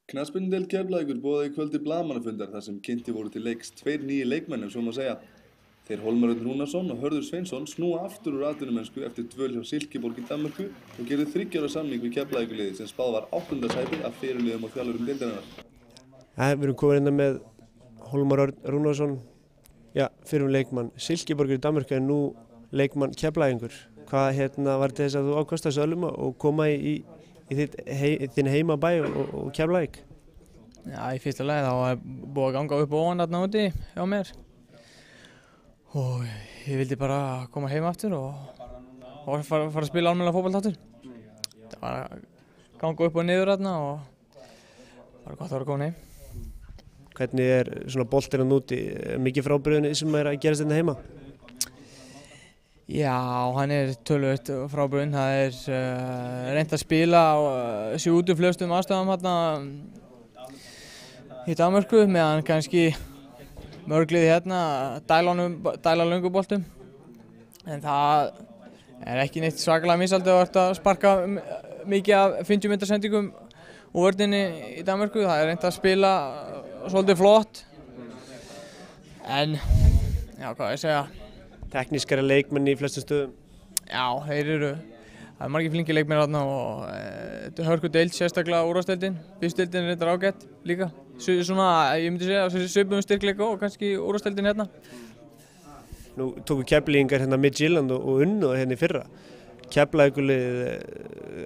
Knattspyrnudeild Keflavíkur boðaði í kvöldi blaðamannafundar þar sem kynntir voru til leiks tveir nýir leikmenn ef svo má segja. Þeir Hólmar Örn Rúnarsson og Hörður Sveinsson snúa aftur úr atvinnumennsku eftir dvöl hjá Silkeborg í Danmörku og gerðu 3 ára samning við Keflavíkurliðið sem spáð var 8. sæti af fyrirliðum og þjálfurum deildarinnar. Við erum komin hérna með Hólmar Örn Rúnarsson, fyrrum leikmann Silkeborg í Danmörku en nú leikmann Keflavíkur. Hvað var til þess að þú ákvaðst þessu öllum og koma í þinn heimabæ og Keflavík? Já, í fyrsta lagi þá var búið að ganga upp og ofan þarna úti hjá mér. Og ég vildi bara koma heim aftur og fara að spila almennilega fótbolta aftur. Það var að ganga upp og niður þarna og það var gott að vera komin heim. Hvernig er svona boltinn úti? Mikið frábrugðin sem er að gerast hérna heima? Já, hann er töluvert frábrugðinn. Það er reynt að spila á út flestum aðstæðum hérna í Danmörku meðan kannski mörglið hérna dæla lönguboltum. En það er ekki neitt svakalega misjafnt að verða að sparka mikið af 50 metra sendingum úr vörninni í Danmörku. Það er reynt að spila svolítið flott. En, já, hvað ég segja? Teknískari leikmenn í flestum stöðum? Já, það er margir flinki leikmenn þarna og þetta er hörku deild, sérstaklega úrvalsdeildin. Fyrstdeildin er reyndar ágætt líka. Svona, ég myndi segja, svipum styrkleika og kannski úrvalsdeildin hérna. Nú tóku Keflvíkingar hérna Midtjylland og unnu hérna í fyrra. Keflavíkurlið,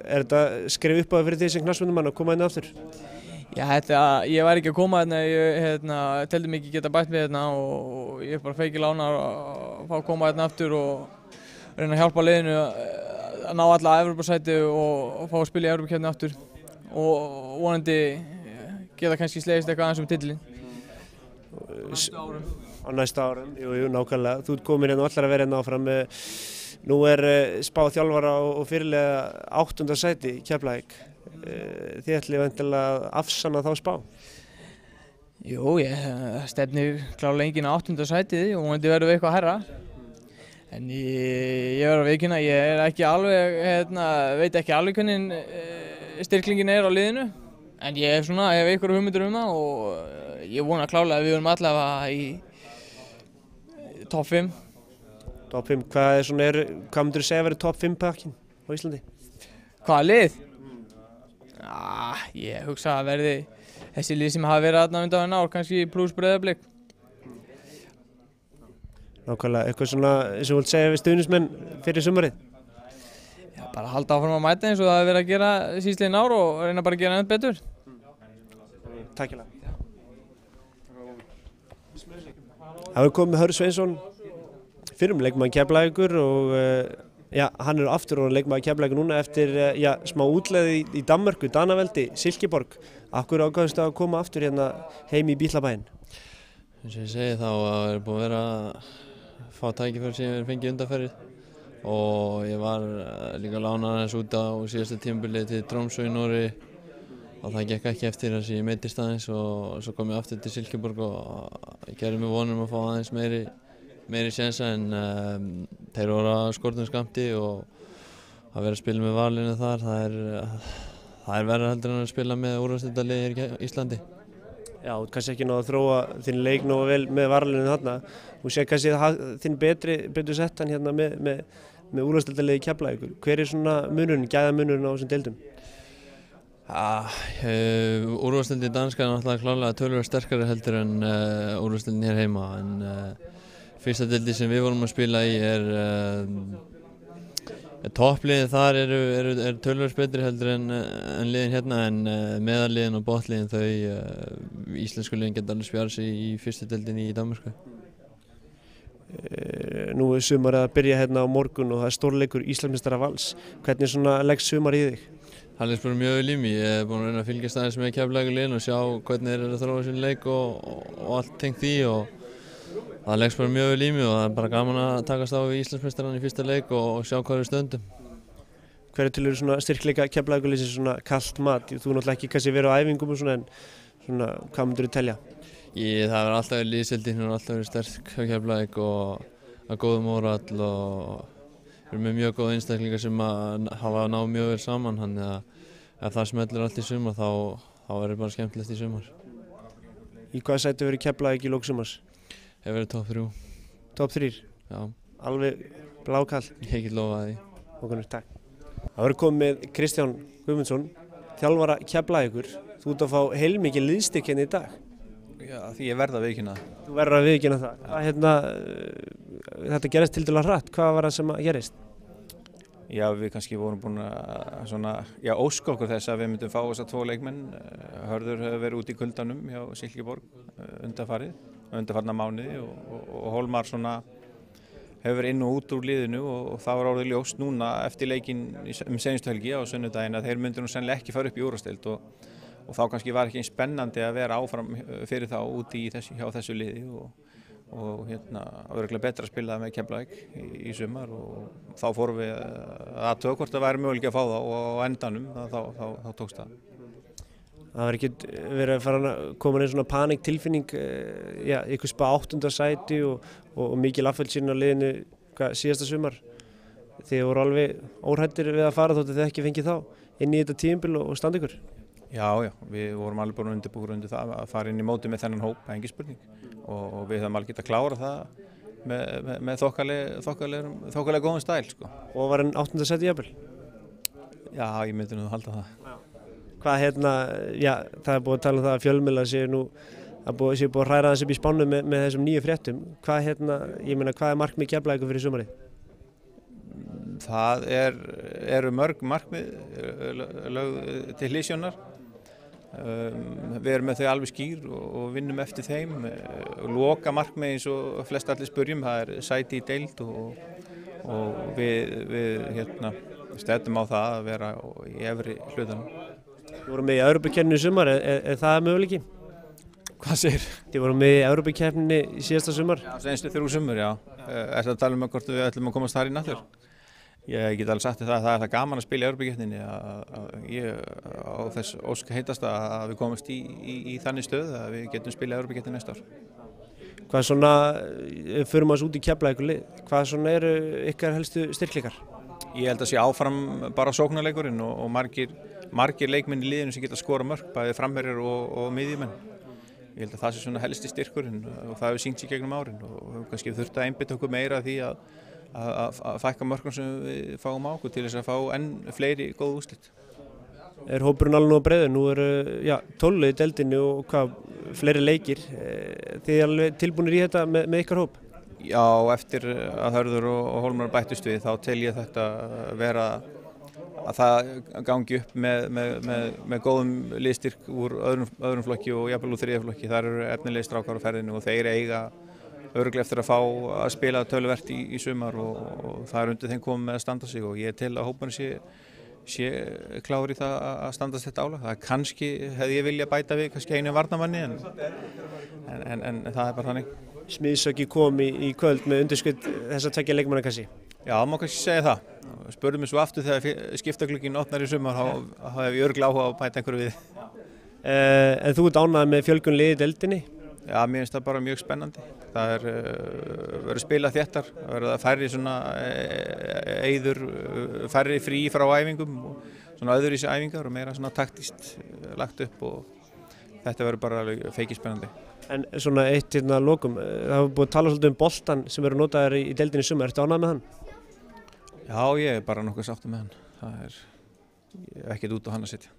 er þetta skrif upp á það fyrir því sem knattspyrnumann að koma hérna aftur? Já, ég væri ekki að koma hérna, ég teldi mig ekki geta bætt mig hérna og ég er bara feikilega ánægður að fá að koma hérna aftur og reyna að hjálpa liðinu að ná alla Evrópusæti og fá að spila í Evrópukeppni aftur og vonandi geta kannski slegist eitthvað aðeins titilinn. Á næsta árum, jú, nákvæmlega. Þú ert komin hérna og allar að vera hérna áfram. Nú er spáð þjálfara og fyrirliða 8. sæti Keflavík. Þið ætlið væntanlega að afsanna þá spá? Jú, ég stefni klárlega enginn á 8. sætið og vonandi verðum við eitthvað hærra. En ég verður að viðurkenna, ég er ekki alveg, veit ekki alveg hvernig styrklingin er á liðinu. En ég hef einhverjar hugmyndir um það og ég vona klárlega að við verðum allavega í topp 5. Topp 5, hvað myndir þú segja að vera topp 5 pakkin á Íslandi? Hvaða lið? Ég hugsa að verði þessi lið sem hafa verið þarna undanfarin ár, kannski pluss Breiðablik. Nákvæmlega, eitthvað svona sem þú vilt segja við stuðningsmenn fyrir sumarið? Já, bara halda áfram að mæta eins og það hefur verið að gera síðastliðin ár og reyna bara að gera enn betur. Takk hjá það. Það hefur komið Hörður Sveinsson, fyrrum leikmaður Keflavíkur og hann er aftur og leikmaður Keflavíkur núna eftir smá útleið í Danmörku, Danaveldi, Silkeborg. Af hverju ákvaðstu að koma aftur hérna heim í Bílabæinn? Eins og ég segi þá er búin að vera að fá tækifæri sem ég fengið undanfarið og ég var líka lánaður aðeins út á síðasta tímabili til Tromsø í Noregi og það gekk ekki eftir þess að ég meiddist aðeins og svo kom ég aftur til Silkeborg og ég gerði mig vonum að fá aðeins meiri sénsa en þeir voru að skortum skammti og að vera að spila með valinu þar, það er verra heldur en að spila með úrvalsdeildarliði hér í Íslandi. Já, þú kannski ekki náðu að þróa þinn leik nógu vel með varalinu þarna. Þú sé kannski þinn betur settan hérna með úrvalsdeildarliði Keflavíkur. Hver er svona munurinn, gæðamunurinn á þessum deildum? Úrvalsdeildin danska er náttúrulega klárlega töluvert sterkari heldur en úrvalsdeildin hér heima en fyrsta deildi sem við vorum að spila í toppliðin þar eru töluvert betri heldur en liðin hérna en meðalliðin og botliðin íslensku liðin geta alveg spjara sig í fyrstu deildinni í Danmörku. Nú er sumarið að byrja hérna á morgun og það er stórleikur Íslandsmeistara Vals. Hvernig leggst sumarið í þig? Það leggst bara mjög vel í mig. Ég er búinn að reyna að fylgjast aðeins með Keflavíkurliðinu og sjá hvernig þeir eru að þróa sinn leik og allt tengt því og það leggst bara mjög vel í mig og það er bara gaman að takast á við Íslandsmeistarann í fyrsta leik og sjá hvað við stöndum. Hverju til eru svona styrkleika Keflavíkurliðsins svona kalt mat? Þú náttúrulega ekki kannski verið á æfingum og svona en svona hvað myndir þú telja? Það verður alltaf verið liðsheildin, hún er alltaf verið sterk hjá Keflavík og að góðum mórall og eru með mjög góða einstaklingar sem hafa náð mjög vel saman þannig að ef það smellur allt í sumar þá þá verður bara skemmtilegt í sumar. Í hvaða sæti verður Keflavík í lok sumars? Hefur verið topp 3. Topp 3? Já. Alveg blákall? Ég get lofað því. Okkur, takk. Það verður komið með Kristján Guðmundsson, þjálfara Keflavíkur. Þú ert að fá heilmikið liðstyrk hérna í dag. Já, því ég verð að viðurkenna það. Þú verður að viðurkenna það. Þetta gerist tiltölulega hratt. Hvað var það sem gerist? Já, við kannski vorum búin að óska okkur þess að við myndum fá þessa 2 leikmenn. Hörður hefur verið út í kuldanum hjá Silkeborg undanfarna mánuði og Hólmar hefur verið inn og út úr liðinu og það var orðið ljóst núna eftir leikinn seinustu helgi á sunnudaginn að þeir myndu nú sennilega ekki fara upp í úrvalsdeild og þá kannski var ekki eins spennandi að vera áfram fyrir þá úti hjá þessu liði og það var örugglega betra að spila með Keflavík í sumar og þá fórum við að athuga hvort það væri möguleiki að fá það og á endanum þá tókst það. Það var ekki verið að fara að koma inn svona paniktilfinning, ykkur spá 8. sæti og mikil afföllsýn á liðinu síðasta sumar. Þið voru alveg óhræddir við að fara þótt þið ekki fengið þá inn í þetta tímabil og standa ykkur. Já, við vorum alveg búin undirbúin undir það að fara inn í móti með þennan hóp, engin spurning. Og við höfum alveg getað að klára það með þokkalega góðum stæl. Sko. Og var enn 8. sæti jafnvel? Já, ég myndi nú að halda það. Hvað það búið að tala um það að fjölmiðlar séu búið að hræra þess upp í Spáni með þessum nýju fréttum. Hvað er markmið Keflavíkur fyrir sumarið? Það eru mörg markmið lögð til hliðsjónar. Við erum með þau alveg skýr og vinnum eftir þeim. Loka markmið eins og flest allir spurjum, það er sæti í deild og við stefnum á það að vera í efri hlutanum. Þið voru með í Evrópukeppninni í sumar, er það möguleiki? Hvað segir? Þið voru með í Evrópukeppninni í síðasta sumar? Já, senstu 3 sumur, já. Er það að tala um hvort við ætlum að komast þar í náttúr? Ég get alveg sagt það að það er gaman að spila í Evrópukeppninni að ég á þess óska heitast að við komast í þannig stöð að við getum spila í Evrópukeppninni næsta ár. Hvað förum við út í Keflavíkur lið, hvað eru ykkar helstu styrkleikar? Ég held að sé áfram bara sóknarleikurinn og margir leikmenn í liðinu sem geta skora mörk, bæði framherjar og miðjumenn. Ég held að það sé helsti styrkurinn og það hefur sýnt sig gegnum árin og kannski þurft að einbeita okkur meira því að fækka mörkum sem við fáum á okkur til þess að fá enn fleiri góð úrslit. Er hópurinn alveg á breiðu? Nú eru 12 í deildinni og fleiri leikir. Þið alveg tilbúnir í þetta með ykkar hóp? Já, eftir að Hörður og Hólmar bættust við þá tel ég þetta vera að það gangi upp með góðum liðstyrk úr öðrum flokki og jafnvel úr 3. flokki. Þar eru efnilegir strákar á ferðinu og þeir eiga örugglega eftir að fá að spila töluvert í sumar og það er undir þeim komið með að standa sig og ég tel að hópurinn sé klár í það að standast þetta álag. Það kannski hefði ég vilja bæta við kannski einu varnarmanni en það er bara þannig. Smiðsöki kom í kvöld með undirskrift þessa 2 leikmannakassi. Já, má kannski segja það. Spurðum mig svo aftur þegar skiptaglugginn opnar í sumar þá hef ég örugglega áhuga á að bæta einhverju við. En þú ert ánægður með fjölgun liði í deildinni? Já, mér finnst það bara mjög spennandi. Það verður spilað þéttar, það verður færri færri frí frá æfingum og öðruvísi æfingar og meira taktískt lagt upp og þetta verður bara alveg feikisspennandi. En eitt að lokum, það hefur búið að tala svolítið um boltann sem verður notaður í deildinni í sumar. Ertu ánægður með hann? Já, ég er bara nokkuð sáttur með hann. Það er ekkert út á hann að setja.